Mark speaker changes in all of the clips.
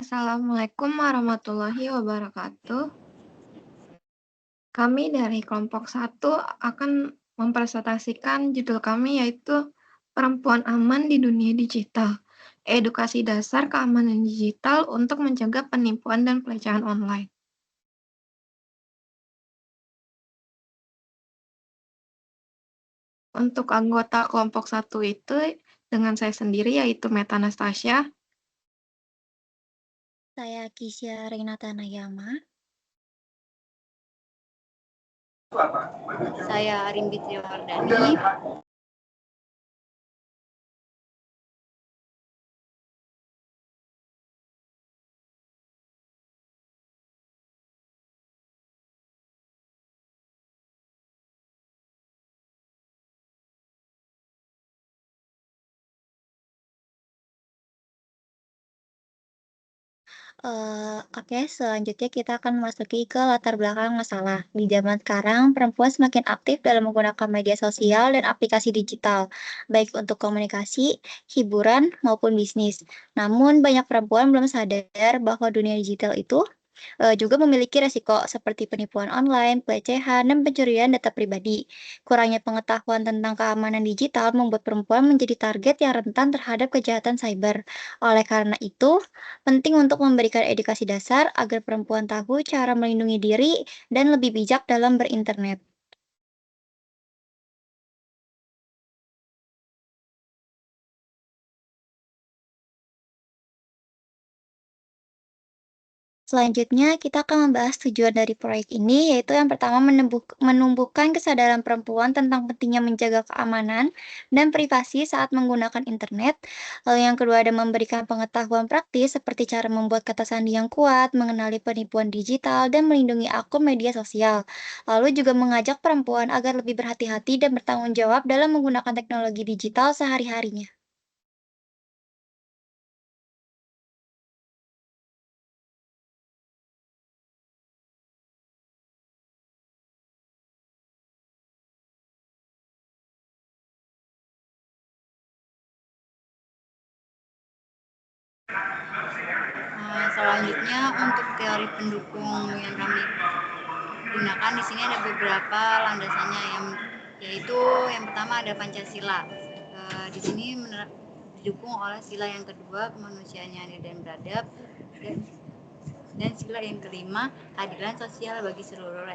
Speaker 1: Assalamualaikum warahmatullahi wabarakatuh. Kami dari kelompok satu akan mempresentasikan judul kami yaitu Perempuan Aman di Dunia Digital. Edukasi dasar keamanan digital untuk mencegah penipuan dan pelecehan online. Untuk anggota kelompok satu itu dengan saya sendiri yaitu Meta Nastasia.
Speaker 2: Saya Kisya Renata Nayama.
Speaker 3: Saya Arin Wardani.
Speaker 2: Oke, selanjutnya kita akan memasuki ke latar belakang masalah. Di zaman sekarang, perempuan semakin aktif dalam menggunakan media sosial dan aplikasi digital, baik untuk komunikasi, hiburan, maupun bisnis. Namun, banyak perempuan belum sadar bahwa dunia digital itu juga memiliki resiko seperti penipuan online, pelecehan, dan pencurian data pribadi. Kurangnya pengetahuan tentang keamanan digital membuat perempuan menjadi target yang rentan terhadap kejahatan cyber. Oleh karena itu, penting untuk memberikan edukasi dasar agar perempuan tahu cara melindungi diri dan lebih bijak dalam berinternet. Selanjutnya, kita akan membahas tujuan dari proyek ini, yaitu yang pertama menumbuhkan kesadaran perempuan tentang pentingnya menjaga keamanan dan privasi saat menggunakan internet. Lalu yang kedua ada memberikan pengetahuan praktis seperti cara membuat kata sandi yang kuat, mengenali penipuan digital, dan melindungi akun media sosial. Lalu juga mengajak perempuan agar lebih berhati-hati dan bertanggung jawab dalam menggunakan teknologi digital sehari-harinya.
Speaker 3: Selanjutnya untuk teori pendukung yang kami gunakan di sini ada beberapa landasannya yaitu yang pertama ada Pancasila. Di sini didukung oleh sila yang kedua kemanusiaan yang adil dan beradab dan sila yang kelima keadilan sosial bagi seluruh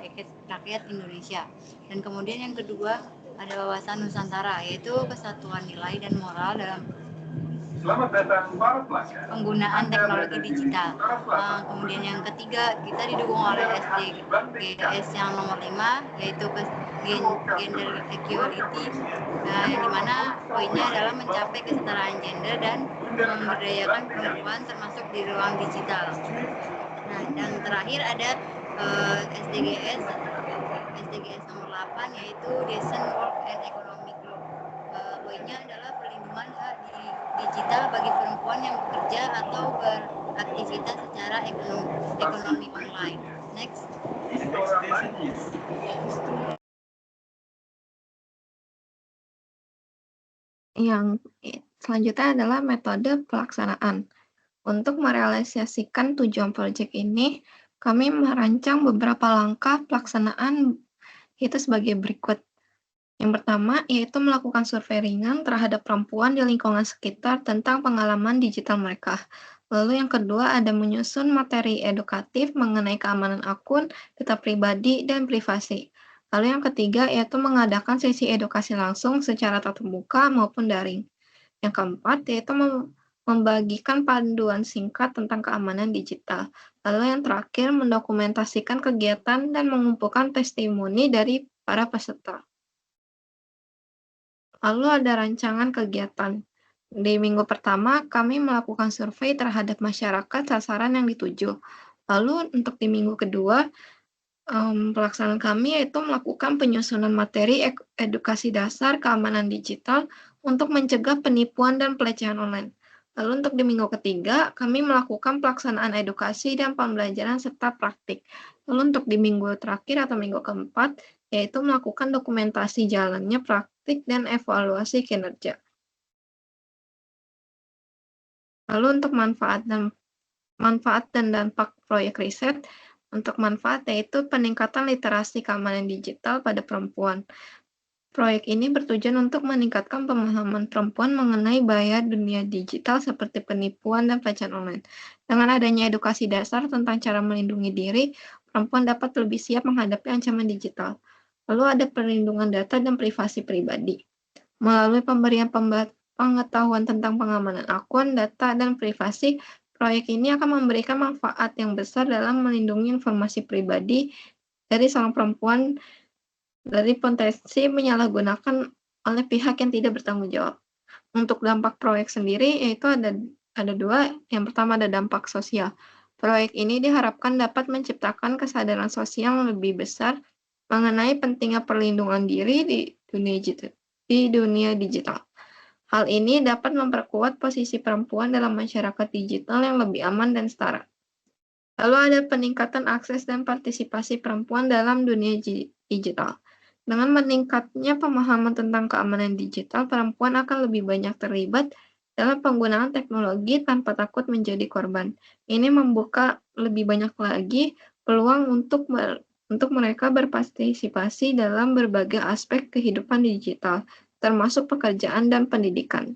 Speaker 3: rakyat Indonesia. Dan kemudian yang kedua ada wawasan Nusantara yaitu kesatuan nilai dan moral dalam penggunaan teknologi digital. Kemudian yang ketiga kita didukung oleh SDGs yang nomor 5 yaitu gender equality, yang dimana poinnya adalah mencapai kesetaraan gender dan memberdayakan perempuan termasuk di ruang digital. Nah, dan terakhir ada SDGs nomor 8 yaitu Decent Work and Economic Growth. Poinnya adalah perlindungan hak di digital bagi perempuan yang bekerja atau beraktivitas secara ekonomi online. Next.
Speaker 1: Yang selanjutnya adalah metode pelaksanaan. Untuk merealisasikan tujuan proyek ini, kami merancang beberapa langkah pelaksanaan itu sebagai berikut. Yang pertama, yaitu melakukan survei ringan terhadap perempuan di lingkungan sekitar tentang pengalaman digital mereka. Lalu yang kedua, ada menyusun materi edukatif mengenai keamanan akun, data pribadi, dan privasi. Lalu yang ketiga, yaitu mengadakan sesi edukasi langsung secara tatap muka maupun daring. Yang keempat, yaitu membagikan panduan singkat tentang keamanan digital. Lalu yang terakhir, mendokumentasikan kegiatan dan mengumpulkan testimoni dari para peserta. Lalu ada rancangan kegiatan. Di minggu pertama, kami melakukan survei terhadap masyarakat sasaran yang dituju. Lalu untuk di minggu kedua, pelaksanaan kami yaitu melakukan penyusunan materi edukasi dasar keamanan digital untuk mencegah penipuan dan pelecehan online. Lalu untuk di minggu ketiga, kami melakukan pelaksanaan edukasi dan pembelajaran serta praktik. Lalu untuk di minggu terakhir atau minggu keempat, yaitu melakukan dokumentasi jalannya praktik dan evaluasi kinerja. Lalu untuk manfaat dan manfaat dan dampak proyek riset. Untuk manfaat yaitu peningkatan literasi keamanan digital pada perempuan. Proyek ini bertujuan untuk meningkatkan pemahaman perempuan mengenai bahaya dunia digital seperti penipuan dan pelecehan online. Dengan adanya edukasi dasar tentang cara melindungi diri, perempuan dapat lebih siap menghadapi ancaman digital. Lalu ada perlindungan data dan privasi pribadi. Melalui pemberian pengetahuan tentang pengamanan akun, data, dan privasi, proyek ini akan memberikan manfaat yang besar dalam melindungi informasi pribadi dari seorang perempuan dari potensi menyalahgunakan oleh pihak yang tidak bertanggung jawab. Untuk dampak proyek sendiri, yaitu ada dua. Yang pertama ada dampak sosial. Proyek ini diharapkan dapat menciptakan kesadaran sosial yang lebih besar mengenai pentingnya perlindungan diri di dunia digital. Hal ini dapat memperkuat posisi perempuan dalam masyarakat digital yang lebih aman dan setara. Lalu ada peningkatan akses dan partisipasi perempuan dalam dunia digital. Dengan meningkatnya pemahaman tentang keamanan digital, perempuan akan lebih banyak terlibat dalam penggunaan teknologi tanpa takut menjadi korban. Ini membuka lebih banyak lagi peluang untuk mereka berpartisipasi dalam berbagai aspek kehidupan digital, termasuk pekerjaan dan pendidikan.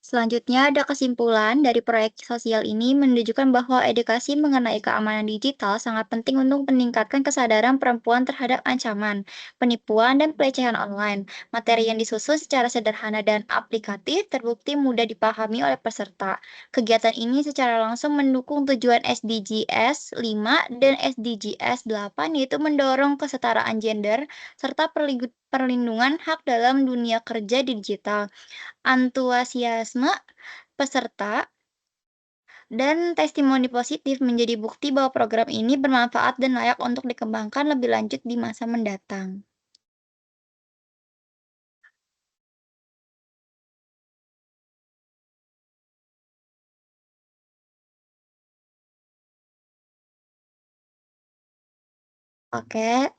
Speaker 2: Selanjutnya, ada kesimpulan dari proyek sosial ini menunjukkan bahwa edukasi mengenai keamanan digital sangat penting untuk meningkatkan kesadaran perempuan terhadap ancaman, penipuan, dan pelecehan online. Materi yang disusun secara sederhana dan aplikatif terbukti mudah dipahami oleh peserta. Kegiatan ini secara langsung mendukung tujuan SDGs 5 dan SDGs 8, yaitu mendorong kesetaraan gender serta perlindungan hak dalam dunia kerja digital. Antusiasme peserta dan testimoni positif menjadi bukti bahwa program ini bermanfaat dan layak untuk dikembangkan lebih lanjut di masa mendatang. Oke,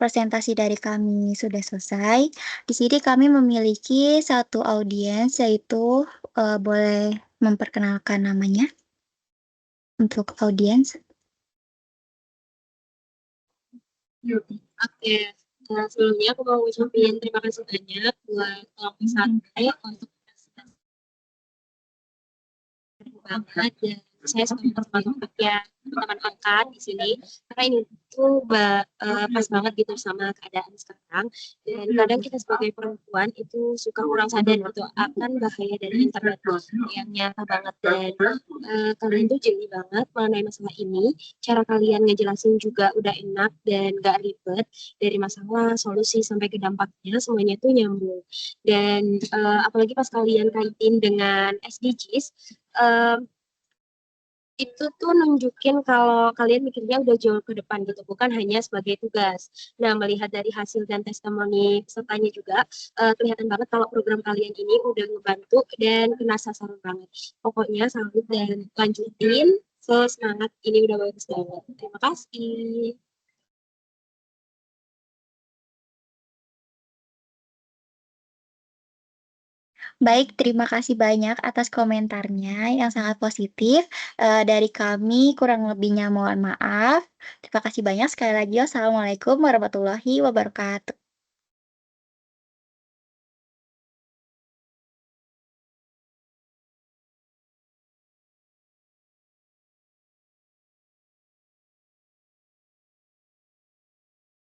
Speaker 2: presentasi dari kami sudah selesai. Di sini kami memiliki satu audiens, yaitu boleh memperkenalkan namanya untuk audiens.
Speaker 4: Oke, sebelumnya aku mau ucapin terima kasih banyak buat kelompok santai untuk banget dan saya sebagai termasuk ya teman angkat di sini karena ini tuh pas banget gitu sama keadaan sekarang dan kadang kita sebagai perempuan itu suka kurang sadar gitu akan bahaya dari internet yang nyata banget dan kalian tuh jeli banget mengenai masalah ini, cara kalian ngejelasin juga udah enak dan gak ribet, dari masalah solusi sampai ke dampaknya semuanya tuh nyambung dan apalagi pas kalian kaitin dengan SDGs itu tuh nunjukin kalau kalian mikirnya udah jauh ke depan gitu, bukan hanya sebagai tugas. Nah, melihat dari hasil dan testimoni pesertanya juga, kelihatan banget kalau program kalian ini udah ngebantu dan kena sasaran banget. Pokoknya salut dan lanjutin, semangat, ini udah bagus banget. Terima kasih.
Speaker 2: Baik, terima kasih banyak atas komentarnya yang sangat positif. Dari kami kurang lebihnya mohon maaf. Terima kasih banyak sekali lagi. Wassalamualaikum warahmatullahi wabarakatuh.